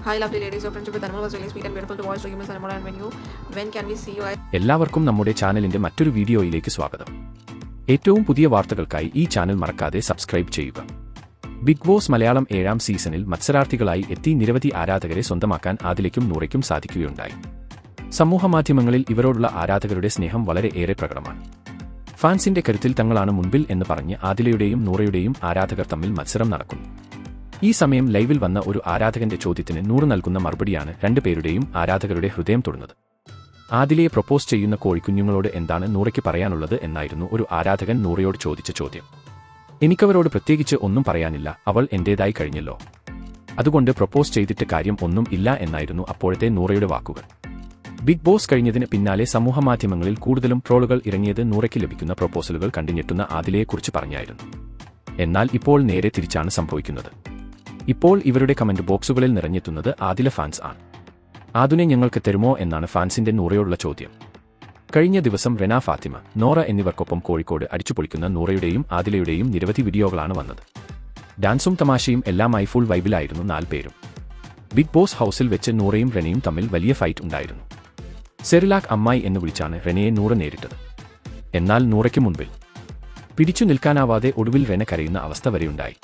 Hi lovely ladies, your friendship with Anmol was really sweet and beautiful to watch. Do you miss Anmol, and when can we see you? എല്ലാവർക്കും നമ്മുടെ ചാനലിന്റെ മറ്റൊരു വീഡിയോയിലേക്ക് സ്വാഗതം. ഏറ്റവും പുതിയ വാർത്തകൾക്കായി ഈ ചാനൽ മറക്കാതെ സബ്സ്ക്രൈബ് ചെയ്യുക. ബിഗ് ബോസ് മലയാളം 7ാം സീസണിൽ മത്സരാർത്ഥികളായി എത്തി നിരവധി ആരാധകരെ സ്വന്തമാക്കാൻ ആദിലയ്ക്കും നൂറയ്ക്കും സാധിക്കുകയുണ്ടായി. സമൂഹമാധ്യമങ്ങളിൽ ഇവരോടുള്ള ആരാധകരുടെ സ്നേഹം വളരെ ഏറെ പ്രകടമാണ്. ഫാൻസിന്റെ കരുത്തിൽ തങ്ങളാണ് മുൻപിൽ എന്ന് പറഞ്ഞ് ആദിലയുടെയും നൂറയുടെയും ആരാധകർ തമ്മിൽ മത്സരം നടക്കുന്നു. ഈ സമയം ലൈവിൽ വന്ന ഒരു ആരാധകന്റെ ചോദ്യത്തിന് നൂറ് നൽകുന്ന മറുപടിയാണ് രണ്ടുപേരുടെയും ആരാധകരുടെ ഹൃദയം തൊടുന്നത്. ആദിലയെ പ്രൊപ്പോസ് ചെയ്യുന്ന കോഴിക്കുഞ്ഞുങ്ങളോട് എന്താണ് നൂറയ്ക്ക് പറയാനുള്ളത് എന്നായിരുന്നു ഒരു ആരാധകൻ നൂറയോട് ചോദിച്ച ചോദ്യം. എനിക്കവരോട് പ്രത്യേകിച്ച് ഒന്നും പറയാനില്ല, അവൾ എന്റേതായി കഴിഞ്ഞല്ലോ, അതുകൊണ്ട് പ്രൊപ്പോസ് ചെയ്തിട്ട് കാര്യം ഒന്നും ഇല്ല എന്നായിരുന്നു അപ്പോഴത്തെ നൂറയുടെ വാക്കുകൾ. ബിഗ് ബോസ് കഴിഞ്ഞതിന് പിന്നാലെ സമൂഹമാധ്യമങ്ങളിൽ കൂടുതലും ട്രോളുകൾ ഇറങ്ങിയത് നൂറയ്ക്ക് ലഭിക്കുന്ന പ്രൊപ്പോസലുകൾ കണ്ടു ഞെട്ടുന്ന ആദിലയെക്കുറിച്ച് പറഞ്ഞായിരുന്നു. എന്നാൽ ഇപ്പോൾ നേരെ തിരിച്ചാണ് സംഭവിക്കുന്നത്. ഇപ്പോൾ ഇവരുടെ കമന്റ് ബോക്സുകളിൽ നിറഞ്ഞെത്തുന്നത് ആദില ഫാൻസ് ആണ്. ആദിനെ ഞങ്ങൾക്ക് തരുമോ എന്നാണ് ഫാൻസിന്റെ നൂറയോടുള്ള ചോദ്യം. കഴിഞ്ഞ ദിവസം റെന, ഫാത്തിമ, നോറ എന്നിവർക്കൊപ്പം കോഴിക്കോട് അടിച്ചുപൊളിക്കുന്ന നൂറയുടെയും ആദിലയുടെയും നിരവധി വീഡിയോകളാണ് വന്നത്. ഡാൻസും തമാശയും എല്ലാമായി ഫുൾ വൈബിലായിരുന്നു 4 പേരും. ബിഗ് ബോസ് ഹൌസിൽ വെച്ച് നൂറയും റെനയും തമ്മിൽ വലിയ ഫൈറ്റ് ഉണ്ടായിരുന്നു. സെറിലാക്ക് അമ്മായി എന്ന് വിളിച്ചാണ് റെനയെ നൂറ നേരിട്ടത്. എന്നാൽ നൂറയ്ക്ക് മുൻപിൽ പിടിച്ചു നിൽക്കാനാവാതെ ഒടുവിൽ റെന കരയുന്ന അവസ്ഥ വരെയുണ്ടായി.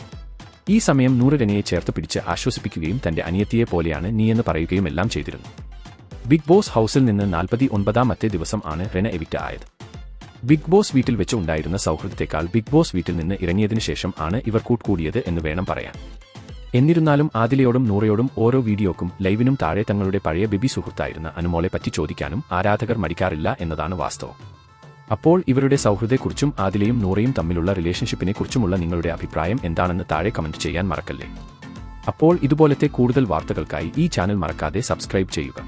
ഈ സമയം നൂറ റെനയെ ചേർത്ത് പിടിച്ച് ആശ്വസിപ്പിക്കുകയും തന്റെ അനിയത്തിയെ പോലെയാണ് നീയെന്ന് പറയുകയും എല്ലാം ചെയ്തിരുന്നു. ബിഗ് ബോസ് ഹൌസിൽ നിന്ന് 49ാമത്തെ ദിവസം ആണ് റെന എവിക്റ്റ് ആയത്. ബിഗ് ബോസ് വീട്ടിൽ വെച്ച് ഉണ്ടായിരുന്ന സൗഹൃദത്തെക്കാൾ ബിഗ് ബോസ് വീട്ടിൽ നിന്ന് ഇറങ്ങിയതിനു ശേഷം ആണ് ഇവർ കൂടിയത് എന്ന് വേണം പറയാൻ. എന്നിരുന്നാലും ആദിലയോടും നൂറയോടും ഓരോ വീഡിയോക്കും ലൈവിനും താഴെ തങ്ങളുടെ പഴയ ബേബി സുഹൃത്തായിരുന്ന അനുമോളെ പറ്റി ചോദിക്കാനും ആരാധകർ മടിക്കാറില്ല എന്നതാണ് വാസ്തവം. അപ്പോൾ ഇവരുടെ സൗഹൃദത്തെക്കുറിച്ചും ആദിലയും നൂറയും തമ്മിലുള്ള റിലേഷൻഷിപ്പിനെ കുറിച്ചുമുള്ള നിങ്ങളുടെ അഭിപ്രായം എന്താണെന്ന് താഴെ കമന്റ് ചെയ്യാൻ മറക്കല്ലേ. അപ്പോൾ ഇതുപോലത്തെ കൂടുതൽ വാർത്തകൾക്കായി ഈ ചാനൽ മറക്കാതെ സബ്സ്ക്രൈബ് ചെയ്യുക.